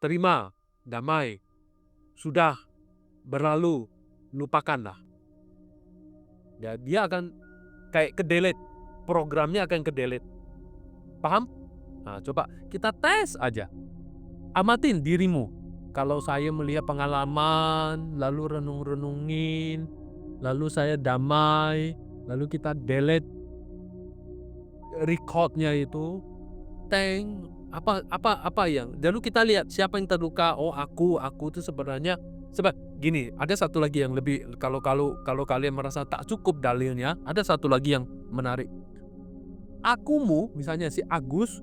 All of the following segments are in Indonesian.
terima, damai, sudah, berlalu, lupakanlah. Ya, dia akan kayak ke-delete, programnya akan ke-delete. Paham? Nah, coba kita tes aja. Amatin dirimu. Kalau saya melihat pengalaman, lalu renung-renungin, lalu saya damai, lalu kita delete record-nya itu, teng, apa yang lalu kita lihat siapa yang terluka. Oh, aku itu sebenarnya gini, ada satu lagi yang lebih, kalau kalian merasa tak cukup dalilnya, ada satu lagi yang menarik. Akumu, misalnya si Agus,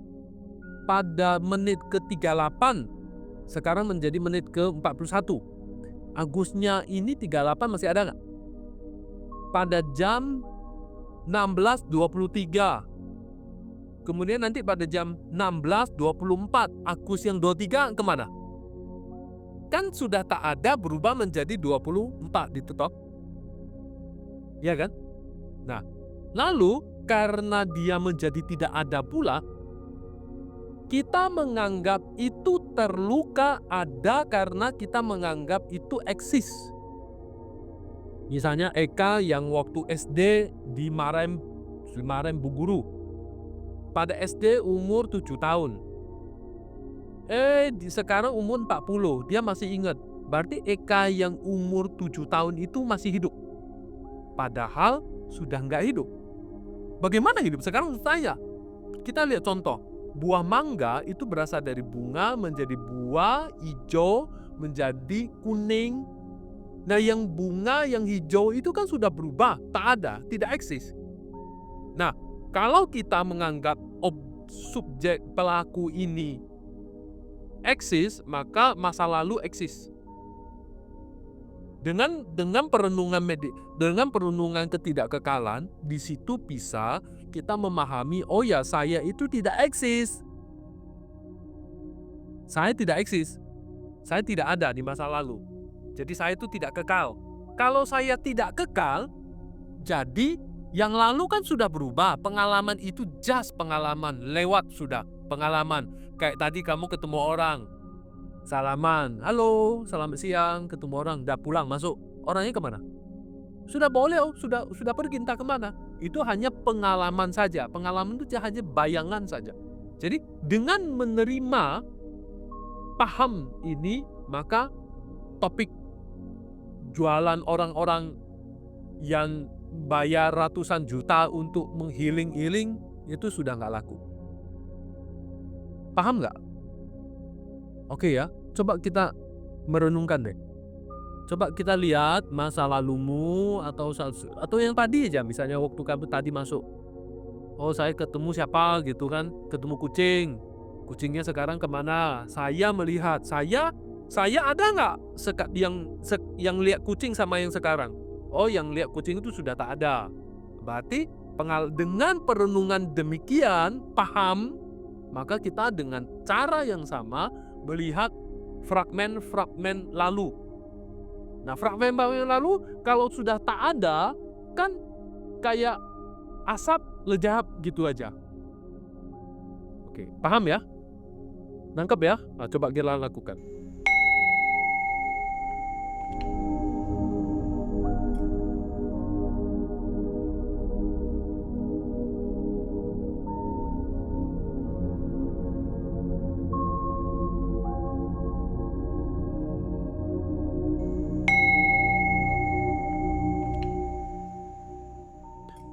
pada menit ke-38 sekarang menjadi menit ke-41. Agusnya ini 38 masih ada nggak? Pada jam 16.23. Kemudian nanti pada jam 16.24, Agus yang 23 kemana? Kan sudah tak ada, berubah menjadi 24 gitu toh. Ya kan? Nah, lalu karena dia menjadi tidak ada pula, kita menganggap itu terluka ada karena kita menganggap itu eksis. Misalnya Eka yang waktu SD dimarahin Bu Guru. Pada SD umur 7 tahun. Sekarang umur 40, dia masih ingat. Berarti Eka yang umur 7 tahun itu masih hidup. Padahal sudah nggak hidup. Bagaimana hidup? Sekarang saya. Kita lihat contoh. Buah mangga itu berasal dari bunga menjadi buah, hijau, menjadi kuning. Nah, yang bunga, yang hijau itu kan sudah berubah, tak ada, tidak eksis. Nah, kalau kita menganggap subjek pelaku ini eksis, maka masa lalu eksis. Dengan perenungan ketidakkekalan, di situ bisa kita memahami, oh ya, saya itu tidak eksis. Saya tidak eksis. Saya tidak ada di masa lalu. Jadi saya itu tidak kekal. Kalau saya tidak kekal, jadi yang lalu kan sudah berubah. Pengalaman itu just pengalaman, lewat sudah pengalaman. Kayak tadi kamu ketemu orang, salaman, halo, selamat siang, ketemu orang, udah pulang, masuk. Orangnya kemana? Sudah boleh, sudah pergi entah kemana. Itu hanya pengalaman saja. Pengalaman itu hanya bayangan saja. Jadi dengan menerima, paham ini, maka topik jualan orang-orang yang bayar ratusan juta untuk menghealing itu sudah nggak laku. Paham nggak? Oke ya, coba kita merenungkan deh. Coba kita lihat masa lalumu atau yang tadi aja, misalnya waktu kamu tadi masuk. Oh, saya ketemu siapa gitu kan, ketemu kucing. Kucingnya sekarang kemana? Saya melihat, saya ada nggak yang lihat kucing sama yang sekarang? Oh, yang lihat kucing itu sudah tak ada. Berarti dengan perenungan demikian, paham, maka kita dengan cara yang sama melihat fragmen-fragmen lalu. Nah, fragmen-fragmen lalu kalau sudah tak ada, kan kayak asap lejap gitu aja. Oke, paham ya? Nangkep ya? Nah, coba kita lakukan.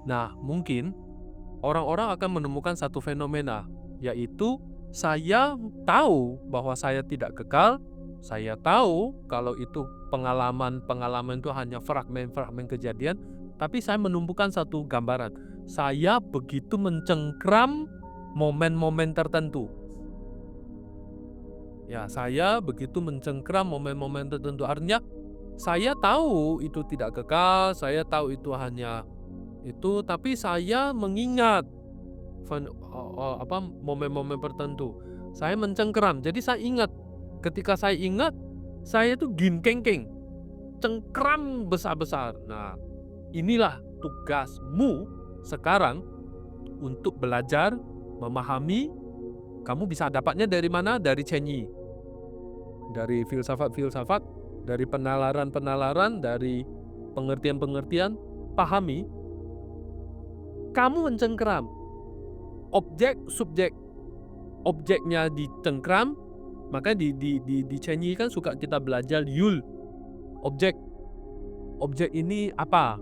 Nah, mungkin orang-orang akan menemukan satu fenomena, yaitu saya tahu bahwa saya tidak kekal, saya tahu kalau itu pengalaman itu hanya fragmen-fragmen kejadian, tapi saya menumbuhkan satu gambaran. Saya begitu mencengkram momen-momen tertentu. Ya, saya begitu mencengkram momen-momen tertentu. Artinya, saya tahu itu tidak kekal, saya tahu itu hanya itu, tapi saya mengingat momen-momen tertentu. Saya mencengkeram. Jadi saya ingat. Ketika saya ingat, saya itu ginkengkeng, cengkram besar-besar. Nah, inilah tugasmu sekarang untuk belajar memahami. Kamu bisa dapatnya dari mana? Dari Chenyi. dari filsafat-filsafat, dari penalaran-penalaran, dari pengertian-pengertian, pahami, kamu mencengkeram. Objek, subjek. Objeknya dicengkram, maka di Chenyi kan suka kita belajar yul. Objek. Objek ini apa?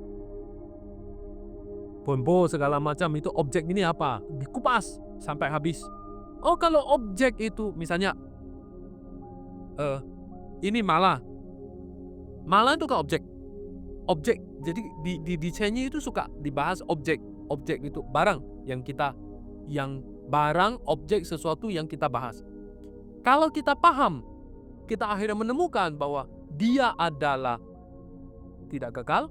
Bonbo segala macam itu objek ini apa? Dikupas sampai habis. Oh, kalau objek itu misalnya ini malah. Malah itu kan objek. Objek. Jadi di Chenyi itu suka dibahas objek. Objek itu barang yang barang, objek, sesuatu yang kita bahas. Kalau kita paham, kita akhirnya menemukan bahwa dia adalah tidak kekal,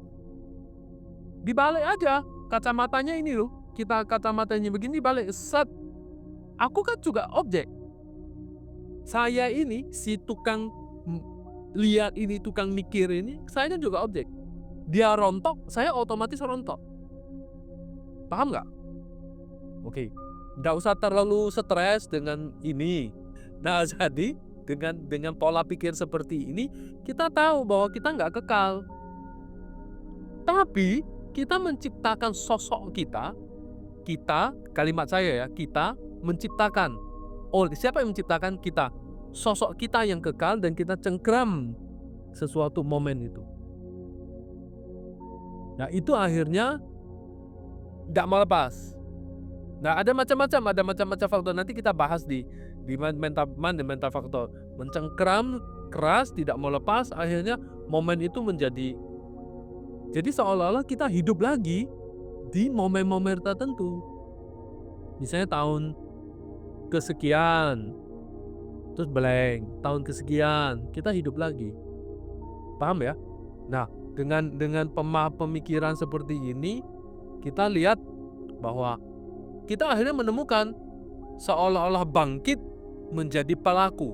dibalik aja kacamatanya ini loh. Kita kacamatanya begini balik, set. Aku kan juga objek. Saya ini, si tukang lihat ini, tukang mikir ini, saya kan juga objek. Dia rontok, saya otomatis rontok. Paham nggak? Oke. Nggak usah terlalu stres dengan ini. Nah, jadi dengan pola pikir seperti ini, kita tahu bahwa kita nggak kekal. Tapi kita menciptakan sosok kita, kalimat saya ya, kita menciptakan. Oh, siapa yang menciptakan kita? Sosok kita yang kekal dan kita cengkram sesuatu momen itu. Nah, itu akhirnya nggak melepas. Nah, ada macam-macam faktor. Nanti kita bahas di mental faktor. Mencengkram keras, tidak mau lepas, akhirnya momen itu menjadi. Jadi seolah-olah kita hidup lagi di momen-momen tertentu. Misalnya tahun kesekian, terus blank, tahun kesekian, kita hidup lagi. Paham ya? Nah, dengan pemikiran seperti ini, kita lihat bahwa kita akhirnya menemukan seolah-olah bangkit menjadi pelaku.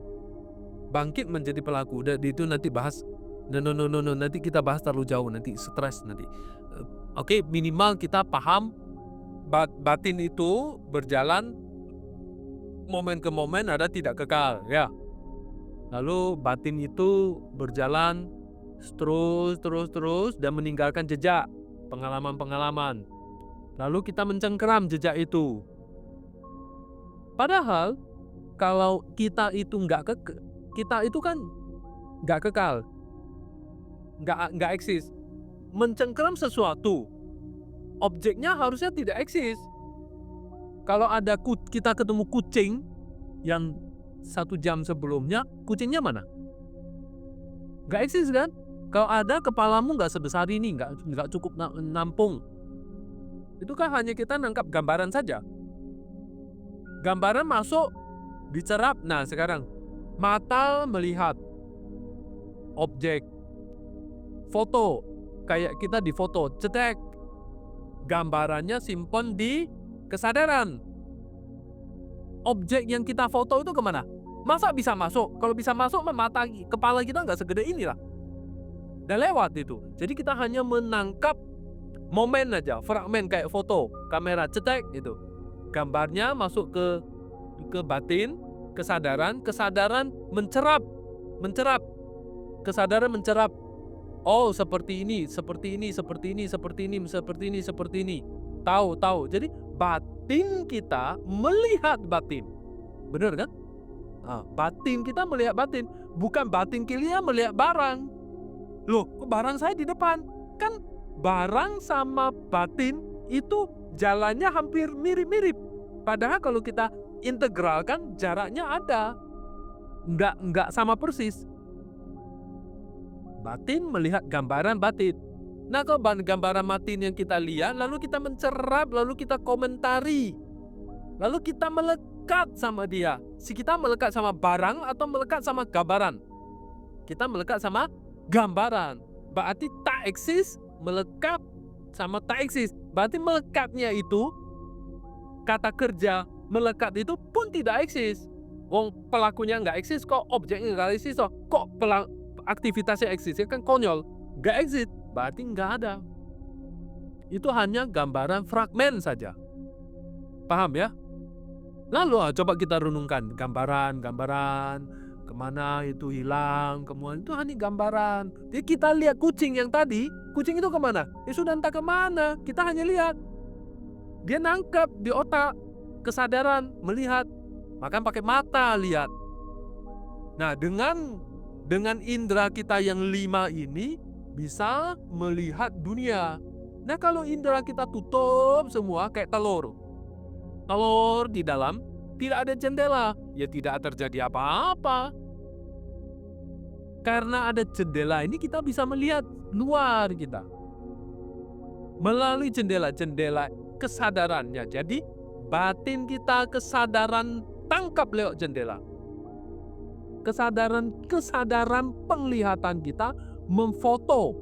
Bangkit menjadi pelaku. Dan itu nanti bahas. No, nanti kita bahas terlalu jauh, nanti stres nanti. Oke, minimal kita paham batin itu berjalan momen ke momen, ada tidak kekal, ya. Lalu batin itu berjalan terus dan meninggalkan jejak, pengalaman-pengalaman. Lalu kita mencengkeram jejak itu. Padahal kalau kita itu kita itu kan nggak kekal, nggak eksis. Mencengkeram sesuatu, objeknya harusnya tidak eksis. Kalau ada kita ketemu kucing yang 1 jam sebelumnya, kucingnya mana? Nggak eksis kan? Kalau ada, kepalamu nggak sebesar ini, nggak cukup nampung. Itu kan hanya kita nangkap gambaran saja. Gambaran masuk, dicerap. Nah, sekarang mata melihat objek, foto, kayak kita di foto, cetek, gambarannya simpan di kesadaran. Objek yang kita foto itu kemana? Masa bisa masuk? Kalau bisa masuk, mata kepala kita nggak segede inilah. Dan lewat itu. Jadi kita hanya menangkap momen aja, fragmen kayak foto, kamera cetek itu. Gambarnya masuk ke batin, kesadaran mencerap. Kesadaran mencerap. Oh, seperti ini. Tahu. Jadi batin kita melihat batin. Benar kan? Nah, batin kita melihat batin. Bukan batin kita melihat barang. Loh, kok barang saya di depan? Kan barang sama batin itu jalannya hampir mirip-mirip. Padahal kalau kita integralkan, jaraknya ada. Enggak sama persis. Batin melihat gambaran batin. Nah, kalau gambaran batin yang kita lihat, lalu kita mencerap, lalu kita komentari. Lalu kita melekat sama dia. Si kita melekat sama barang atau melekat sama gambaran? Kita melekat sama gambaran. Berarti tak eksis melekat sama tak eksis. Berarti melekatnya itu, kata kerja melekat itu pun tidak eksis. Wong pelakunya nggak eksis, kok objeknya nggak eksis, kok aktivitasnya eksis, ya kan konyol. Nggak eksis, berarti nggak ada. Itu hanya gambaran fragmen saja. Paham ya? Lalu coba kita renungkan gambaran kemana itu hilang, kemudian itu hanya gambaran. Jadi kita lihat kucing yang tadi, kucing itu kemana? Ya sudah entah kemana, kita hanya lihat. Dia nangkep di otak, kesadaran, melihat. Maka pakai mata lihat. Nah, dengan indera kita yang 5 ini bisa melihat dunia. Nah, kalau indera kita tutup semua kayak telur. Telur di dalam tidak ada jendela, ya tidak terjadi apa-apa. Karena ada jendela ini kita bisa melihat luar kita. Melalui jendela-jendela kesadarannya. Jadi batin kita kesadaran tangkap lewat jendela. Kesadaran penglihatan kita memfoto.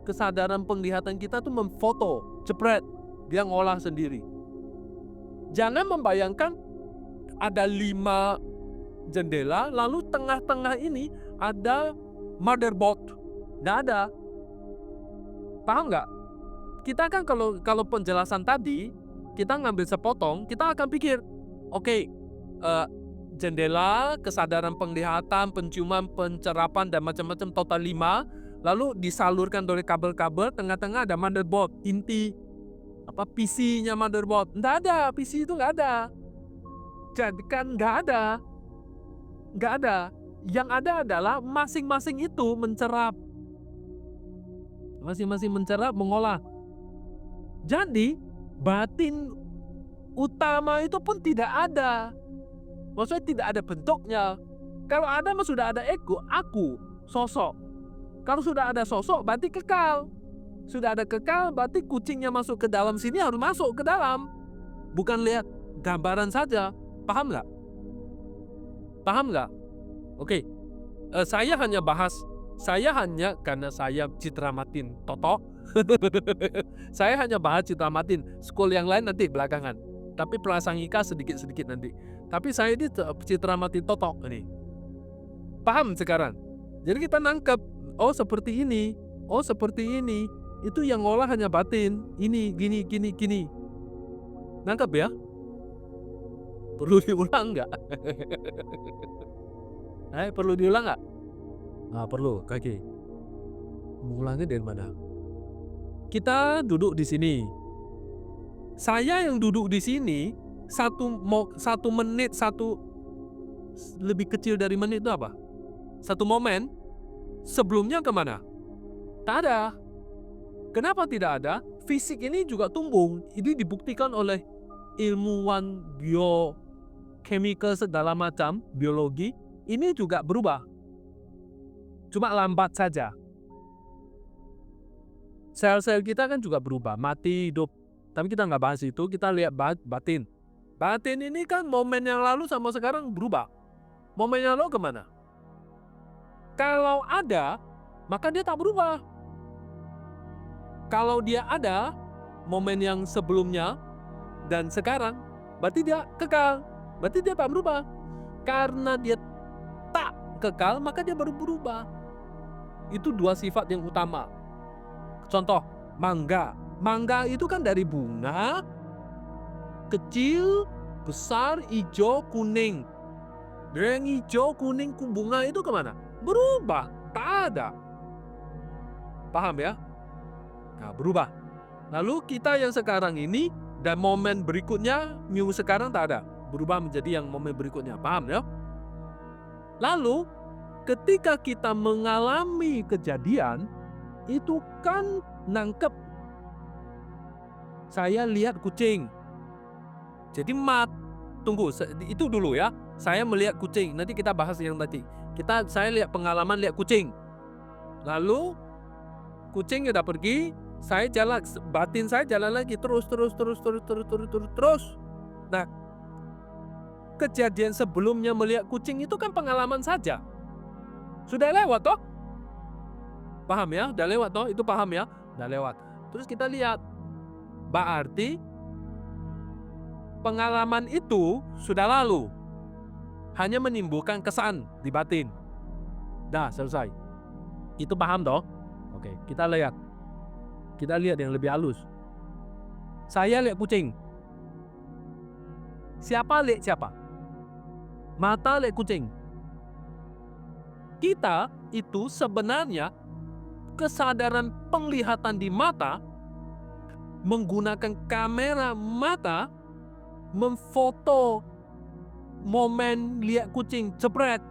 Kesadaran penglihatan kita tuh memfoto, jepret, dia ngolah sendiri. Jangan membayangkan ada 5 jendela, lalu tengah-tengah ini ada motherboard. Nggak ada. Paham nggak? Kita kan kalau penjelasan tadi, kita ngambil sepotong, kita akan pikir, oke, jendela, kesadaran penglihatan, penciuman, pencerapan, dan macam-macam total 5, lalu disalurkan dari kabel-kabel, tengah-tengah ada motherboard, inti, PC-nya motherboard. Nggak ada, PC itu nggak ada. Jadi kan nggak ada. Yang ada adalah masing-masing itu mencerap. Masing-masing mencerap, mengolah. Jadi, batin utama itu pun tidak ada. Maksudnya tidak ada bentuknya. Kalau ada sudah ada ego, aku, sosok. Kalau sudah ada sosok, berarti kekal. Sudah ada kekal, berarti kucingnya masuk ke dalam sini harus masuk ke dalam. Bukan lihat gambaran saja. Paham nggak? Paham nggak? Oke, saya hanya karena saya Citramatin Toto. Saya hanya bahas Citramatin. School yang lain nanti belakangan. Tapi prasangika sedikit-sedikit nanti. Tapi saya ini Citramatin Toto ini. Paham sekarang? Jadi kita nangkep, oh seperti ini, oh seperti ini. Itu yang ngolah hanya batin. Ini, gini. Nangkep ya? Perlu diulang nggak? Perlu diulang nggak? Perlu, kaki. Mulanya dari mana? Kita duduk di sini. Saya yang duduk di sini, 1 menit, lebih kecil dari menit itu apa? 1 momen, sebelumnya kemana? Tak ada. Kenapa tidak ada? Fisik ini juga tumbung. Ini dibuktikan oleh ilmuwan biochemical segala macam, biologi, ini juga berubah. Cuma lambat saja. Sel-sel kita kan juga berubah, mati, hidup. Tapi kita nggak bahas itu, kita lihat batin. Batin ini kan momen yang lalu sama sekarang berubah. Momen yang lalu kemana? Kalau ada, maka dia tak berubah. Kalau dia ada, momen yang sebelumnya dan sekarang, berarti dia kekal. Berarti dia tak berubah. Karena dia tak kekal, maka dia baru berubah. Itu 2 sifat yang utama. Contoh, mangga. Mangga itu kan dari bunga, kecil, besar, hijau, kuning. Yang hijau, kuning, bunga itu kemana? Berubah, tak ada. Paham ya? Nah, berubah. Lalu kita yang sekarang ini dan momen berikutnya, minggu sekarang tak ada. Berubah menjadi yang momen berikutnya. Paham ya? Lalu, ketika kita mengalami kejadian, itu kan nangkep. Saya lihat kucing. Jadi tunggu, itu dulu ya. Saya melihat kucing. Nanti kita bahas yang tadi. Saya lihat pengalaman lihat kucing. Lalu kucing udah pergi, saya jalan, batin saya jalan lagi terus. Nah, kejadian sebelumnya melihat kucing itu kan pengalaman saja. Sudah lewat toh? Paham ya? Udah lewat toh? Itu paham ya? Udah lewat. Terus kita lihat. Berarti pengalaman itu sudah lalu. Hanya menimbulkan kesan di batin. Dah, selesai. Itu paham toh? Oke, kita lihat. Kita lihat yang lebih halus. Saya lihat kucing. Siapa lihat siapa? Mata lihat kucing. Kita itu sebenarnya kesadaran penglihatan di mata menggunakan kamera mata memfoto momen lihat kucing jepret.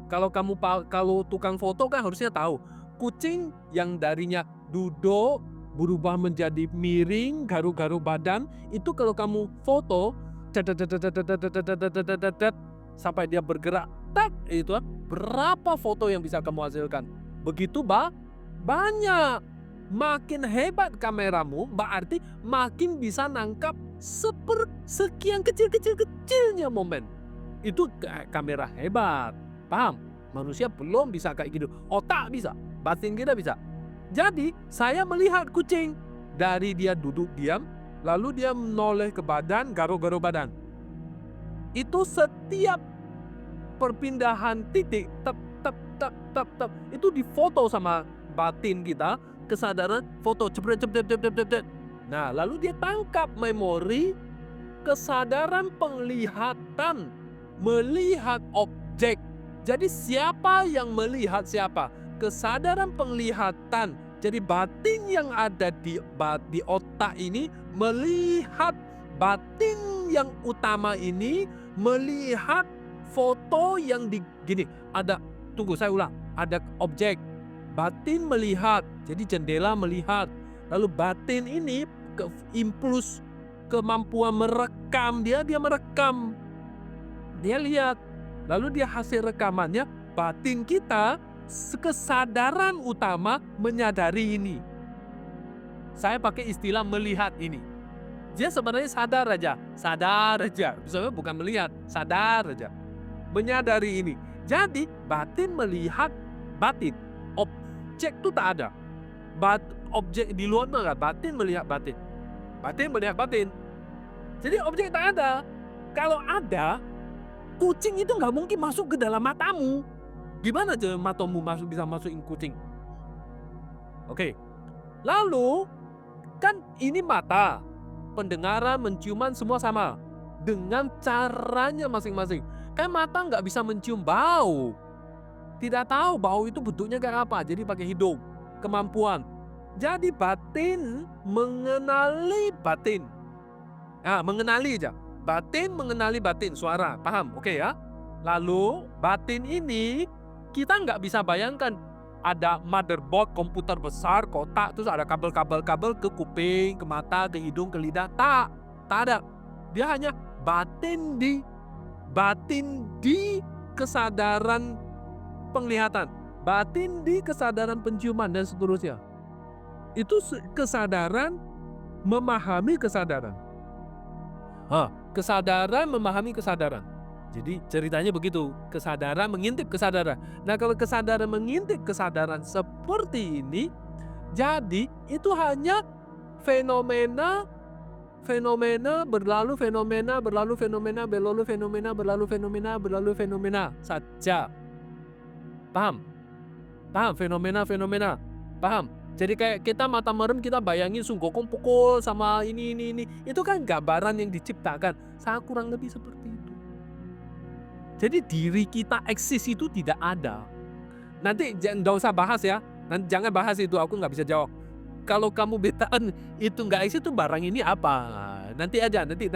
Kalau tukang foto kan harusnya tahu kucing yang darinya duduk berubah menjadi miring, garu-garu badan itu kalau kamu foto sampai dia bergerak, itu berapa foto yang bisa kamu hasilkan? Begitu banyak. Makin hebat kameramu, berarti makin bisa nangkap sekian kecilnya momen. Itu kamera hebat. Paham? Manusia belum bisa kayak gitu. Otak bisa, batin kita bisa. Jadi saya melihat kucing dari dia duduk diam, lalu dia menoleh ke badan, garu-garu badan. Itu setiap perpindahan titik, tap, itu difoto sama batin kita, kesadaran, foto, cepet. Nah, lalu dia tangkap memori, kesadaran penglihatan, melihat objek. Jadi siapa yang melihat siapa? Kesadaran penglihatan. Jadi batin yang ada di otak ini melihat batin yang utama ini melihat foto yang gini. Tunggu saya ulang. Ada objek. Batin melihat. Jadi jendela melihat. Lalu batin ini impuls kemampuan merekam dia merekam. Dia lihat. Lalu dia hasil rekamannya, batin kita kesadaran utama menyadari ini. Saya pakai istilah melihat ini. Dia sebenarnya sadar aja. Misalnya bukan melihat, sadar aja. Menyadari ini. Jadi batin melihat batin. Objek itu tak ada. Objek di luar enggak, batin melihat batin. Batin melihat batin. Jadi objek tak ada. Kalau ada, kucing itu nggak mungkin masuk ke dalam matamu. Gimana aja matamu bisa masukin kucing? Oke. Lalu kan ini mata, pendengaran, menciuman semua sama dengan caranya masing-masing. Kan mata nggak bisa mencium bau, tidak tahu bau itu bentuknya kayak apa. Jadi pakai hidung, kemampuan. Jadi batin mengenali batin. Mengenali aja. Batin mengenali batin, suara, paham? Oke ya. Lalu batin ini kita nggak bisa bayangkan ada motherboard komputer besar, kotak, terus ada kabel-kabel ke kuping, ke mata, ke hidung, ke lidah. Tak ada. Dia hanya batin di kesadaran penglihatan, batin di kesadaran penciuman dan seterusnya. Itu kesadaran memahami kesadaran. Kesadaran memahami kesadaran. Jadi ceritanya begitu, kesadaran mengintip kesadaran. Nah, kalau kesadaran mengintip kesadaran seperti ini, jadi itu hanya fenomena berlalu fenomena saja. Paham? Fenomena. Paham? Jadi kayak kita mata merem, kita bayangin Sungkokong pukul sama ini. Itu kan gambaran yang diciptakan. Saya kurang lebih seperti itu. Jadi diri kita eksis itu tidak ada. Nanti jangan usah bahas ya. Nanti jangan bahas itu, aku nggak bisa jawab. Kalau kamu betaan itu nggak eksis, itu barang ini apa? Nanti aja, nanti.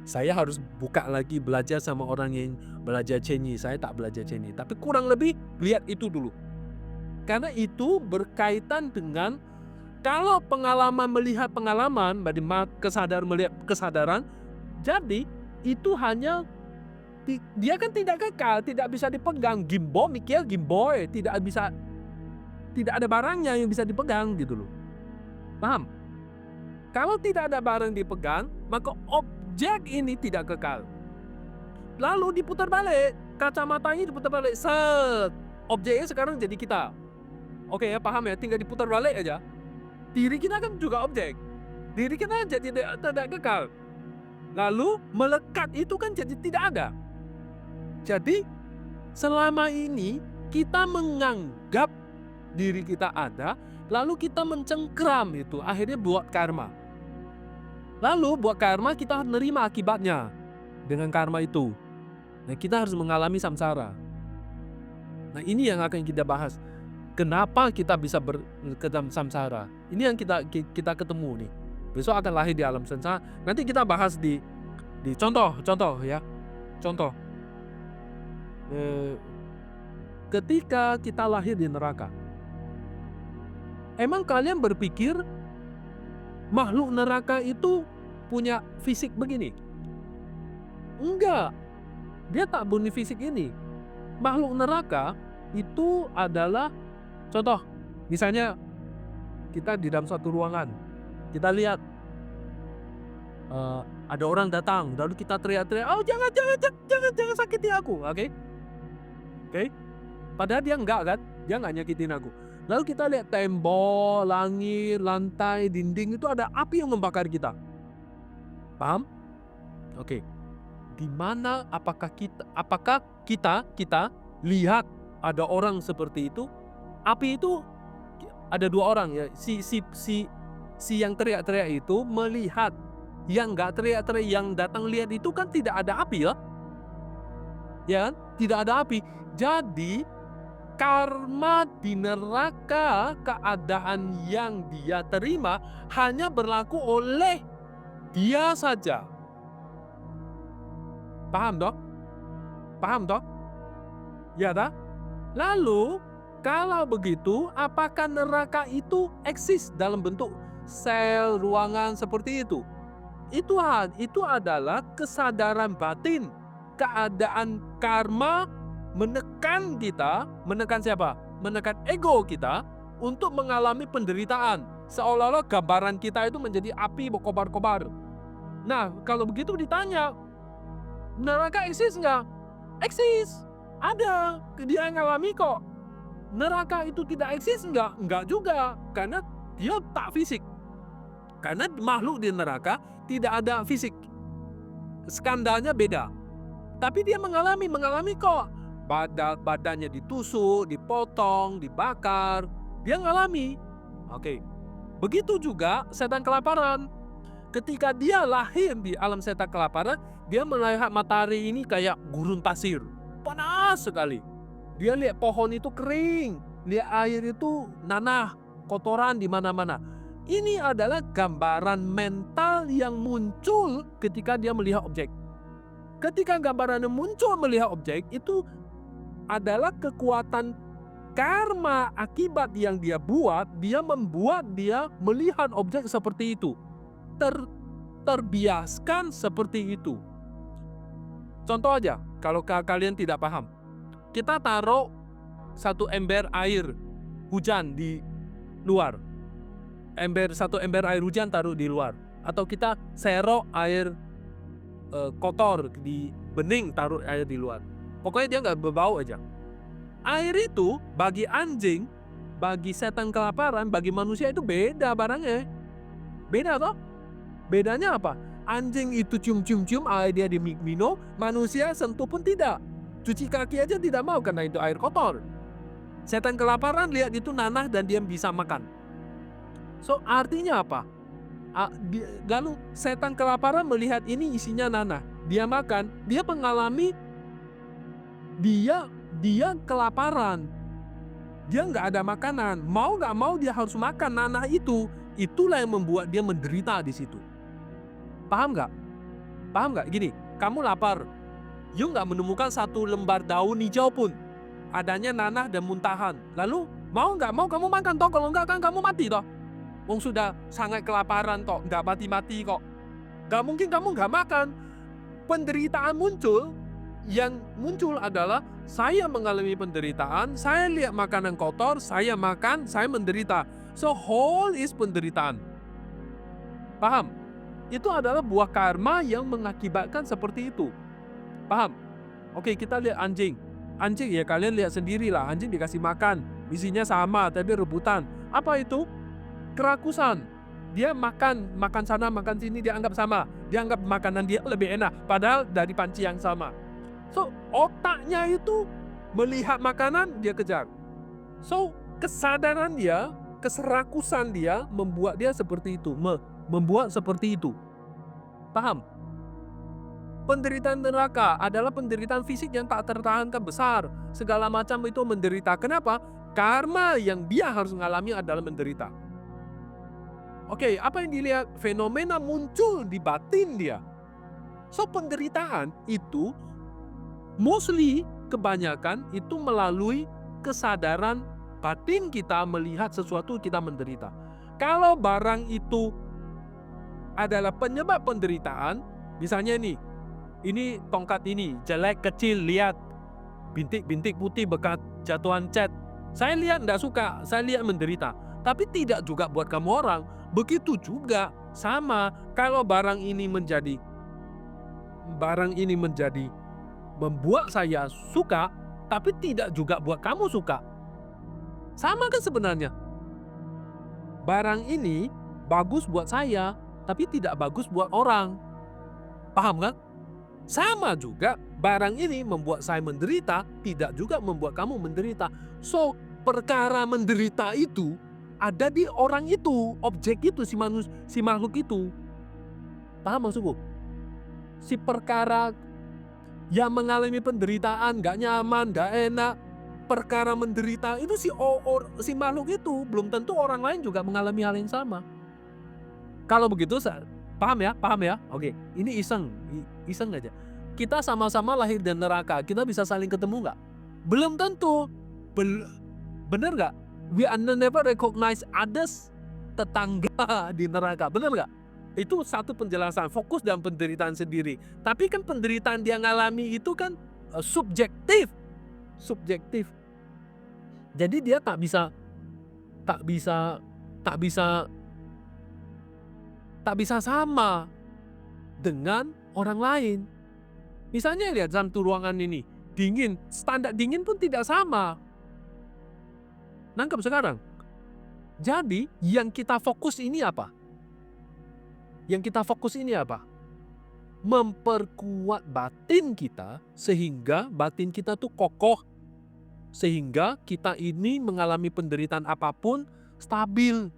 Saya harus buka lagi belajar sama orang yang belajar Chenyi. Saya tak belajar Chenyi, tapi kurang lebih lihat itu dulu. Karena itu berkaitan dengan kalau pengalaman melihat pengalaman, kesadaran melihat kesadaran, jadi itu hanya dia kan tidak kekal, tidak bisa dipegang. Gimbo, mikir Gimboy, tidak ada barangnya yang bisa dipegang gitu loh. Paham? Kalau tidak ada barang dipegang, maka objek ini tidak kekal. Lalu diputar balik, kacamatanya diputar balik, set. Objeknya sekarang jadi kita. Oke ya, paham ya? Tinggal diputar balik aja. Diri kita kan juga objek. Diri kita jadi tidak kekal. Lalu melekat itu kan jadi tidak ada. Jadi selama ini kita menganggap diri kita ada, lalu kita mencengkram itu, akhirnya buat karma. Lalu buat karma, kita harus menerima akibatnya dengan karma itu. Nah, kita harus mengalami samsara. Nah, ini yang akan kita bahas. Kenapa kita bisa ke dalam samsara? Ini yang kita ketemu nih. Besok akan lahir di alam samsara. Nanti kita bahas di contoh ya. Contoh. Ketika kita lahir di neraka. Emang kalian berpikir makhluk neraka itu punya fisik begini? Enggak. Dia tak punya fisik ini. Makhluk neraka itu adalah contoh. Misalnya kita di dalam suatu ruangan. Kita lihat ada orang datang, lalu kita teriak-teriak, "Oh, jangan sakiti aku." Oke? Padahal dia enggak kan? Dia enggak nyakitin aku. Lalu kita lihat tembok, langit, lantai, dinding itu ada api yang membakar kita. Paham? Oke. Di mana apakah kita lihat ada orang seperti itu? Api itu ada dua orang ya. Si yang teriak-teriak itu melihat, yang enggak teriak-teriak, yang datang lihat itu kan tidak ada api ya? Ya kan? Tidak ada api. Jadi karma di neraka, keadaan yang dia terima hanya berlaku oleh dia saja. Paham dok? Paham dok? Ya tak? Lalu kalau begitu, apakah neraka itu eksis dalam bentuk sel, ruangan seperti itu? Itu adalah kesadaran batin, keadaan karma menekan kita, menekan siapa? Menekan ego kita untuk mengalami penderitaan. Seolah-olah gambaran kita itu menjadi api berkobar-kobar. Nah, kalau begitu ditanya, neraka eksis nggak? Eksis. Ada. Dia ngalami kok. Neraka itu tidak eksis nggak? Nggak juga. Karena dia tak fisik. Karena makhluk di neraka tidak ada fisik. Skandalnya beda. Tapi dia mengalami kok. Badannya ditusuk, dipotong, dibakar. Dia ngalami. Oke. Begitu juga setan kelaparan. Ketika dia lahir di alam setan kelaparan, dia melihat matahari ini kayak gurun pasir. Panas sekali. Dia lihat pohon itu kering. Lihat air itu nanah, kotoran di mana-mana. Ini adalah gambaran mental yang muncul ketika dia melihat objek. Ketika gambarannya muncul melihat objek, itu adalah kekuatan karma akibat yang dia buat, dia membuat dia melihat objek seperti itu. Terbiaskan seperti itu. Contoh aja, kalau kalian tidak paham. Kita taruh satu ember air hujan di luar. Satu ember air hujan taruh di luar. Atau kita serok air kotor di bening, taruh air di luar. Pokoknya dia nggak berbau aja. Air itu bagi anjing, bagi setan kelaparan, bagi manusia itu beda barangnya. Beda toh? Bedanya apa? Anjing itu cium-cium air dia diminum, manusia sentuh pun tidak. Cuci kaki aja tidak mau karena itu air kotor. Setan kelaparan lihat itu nanah dan dia bisa makan. So artinya apa? Lalu setan kelaparan melihat ini isinya nanah. Dia makan, dia mengalami dia kelaparan. Dia nggak ada makanan. Mau nggak mau dia harus makan nanah itu. Itulah yang membuat dia menderita di situ. Paham nggak? Paham nggak? Gini, kamu lapar. You nggak menemukan satu lembar daun hijau pun. Adanya nanah dan muntahan. Lalu mau nggak mau kamu makan toh. Kalau nggak kan kamu mati toh. Wong sudah sangat kelaparan kok, nggak mati-mati kok. Nggak mungkin kamu nggak makan. Penderitaan muncul. Yang muncul adalah saya mengalami penderitaan, saya lihat makanan kotor, saya makan, saya menderita. So whole is penderitaan. Paham? Itu adalah buah karma yang mengakibatkan seperti itu. Paham? Oke, kita lihat anjing. Anjing ya kalian lihat sendirilah, anjing dikasih makan. Isinya sama tapi rebutan. Apa itu? Kerakusan. Dia makan sana, makan sini, dia anggap sama. Dia anggap makanan dia lebih enak, padahal dari panci yang sama. So, otaknya itu melihat makanan, dia kejar. So, kesadaran dia, keserakusan dia membuat dia seperti itu. Membuat seperti itu. Paham? Penderitaan neraka adalah penderitaan fisik yang tak tertahankan besar. Segala macam itu menderita. Kenapa? Karma yang dia harus mengalami adalah menderita. Oke, apa yang dilihat? Fenomena muncul di batin dia. So, penderitaan itu mostly kebanyakan itu melalui kesadaran batin kita melihat sesuatu kita menderita. Kalau barang itu adalah penyebab penderitaan, misalnya nih, ini tongkat ini jelek, kecil, lihat bintik-bintik putih bekas jatuhan cat. Saya lihat tidak suka, saya lihat menderita. Tapi tidak juga buat kamu orang. Begitu juga sama kalau barang ini menjadi membuat saya suka, tapi tidak juga buat kamu suka. Sama kan sebenarnya. Barang ini bagus buat saya, tapi tidak bagus buat orang. Paham kan? Sama juga, barang ini membuat saya menderita, tidak juga membuat kamu menderita. So, perkara menderita itu ada di orang itu, objek itu, si makhluk itu. Paham maksudku? Si perkara yang mengalami penderitaan, gak nyaman, gak enak, perkara menderita itu si makhluk itu. Belum tentu orang lain juga mengalami hal yang sama. Kalau begitu, paham ya? Oke, ini iseng aja. Kita sama-sama lahir dari neraka, kita bisa saling ketemu nggak? Belum tentu. Bener nggak? We never recognize others, tetangga di neraka, bener nggak? Itu satu penjelasan, fokus dalam penderitaan sendiri. Tapi kan penderitaan dia ngalami itu kan subjektif. Jadi dia tak bisa sama dengan orang lain. Misalnya lihat satu ruangan ini, dingin, standar dingin pun tidak sama. Nangkep sekarang? Jadi yang kita fokus ini apa? Memperkuat batin kita sehingga batin kita tuh kokoh. Sehingga kita ini mengalami penderitaan apapun stabil.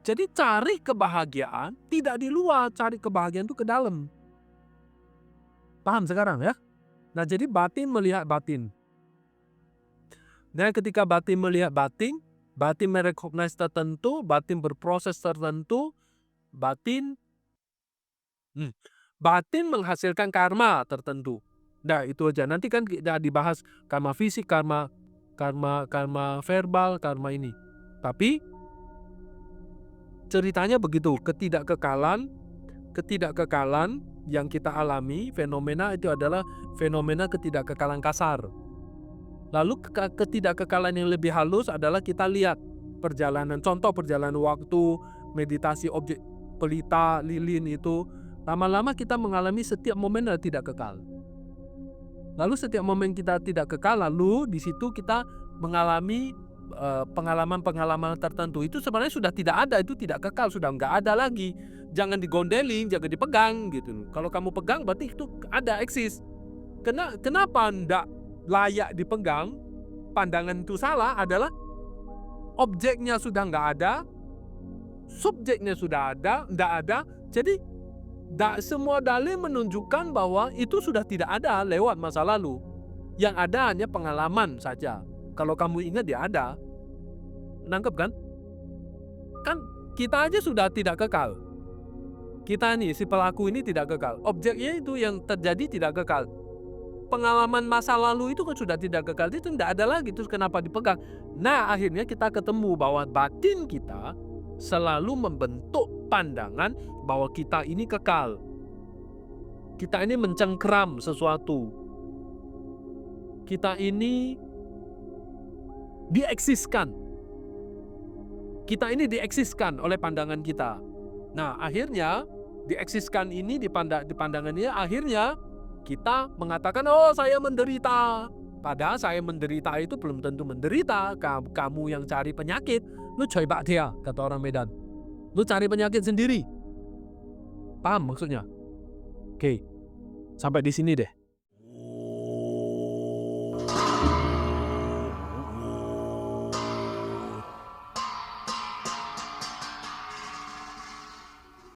Jadi cari kebahagiaan tidak di luar, cari kebahagiaan itu ke dalam. Paham sekarang ya? Nah, jadi batin melihat batin. Nah, ketika batin melihat batin merecognize tertentu, batin berproses tertentu, batin menghasilkan karma tertentu. Nah, itu aja. Nanti kan kita dibahas karma fisik, karma verbal, karma ini. Tapi ceritanya begitu, ketidakkekalan yang kita alami, fenomena itu adalah fenomena ketidakkekalan kasar. Lalu ketidakkekalan yang lebih halus adalah kita lihat perjalanan waktu, meditasi objek pelita, lilin itu, lama-lama kita mengalami setiap momen yang tidak kekal. Lalu setiap momen kita tidak kekal, lalu di situ kita mengalami pengalaman-pengalaman tertentu. Itu sebenarnya sudah tidak ada, itu tidak kekal, sudah nggak ada lagi. Jangan digondelin, jangan dipegang gitu. Kalau kamu pegang berarti itu ada, eksis. Kenapa nggak layak dipegang? Pandangan itu salah adalah objeknya sudah nggak ada, subjeknya sudah ada, nggak ada. Jadi semua dalil menunjukkan bahwa itu sudah tidak ada lewat masa lalu. Yang ada hanya pengalaman saja. Kalau kamu ingat ya ada. Nangkep kan? Kan kita aja sudah tidak kekal. Kita nih, si pelaku ini tidak kekal. Objeknya itu yang terjadi tidak kekal. Pengalaman masa lalu itu kan sudah tidak kekal. Itu tidak ada lagi, terus kenapa dipegang? Nah, akhirnya kita ketemu bahwa batin kita selalu membentuk pandangan bahwa kita ini kekal. Kita ini mencengkram sesuatu. Kita ini dieksiskan. Kita ini dieksiskan oleh pandangan kita. Nah, akhirnya dieksiskan ini di pandangannya, akhirnya kita mengatakan, oh saya menderita. Padahal saya menderita itu belum tentu menderita. Kamu yang cari penyakit, lu coy bak dia, kata orang Medan. Lu cari penyakit sendiri. Paham maksudnya? Oke, sampai di sini deh.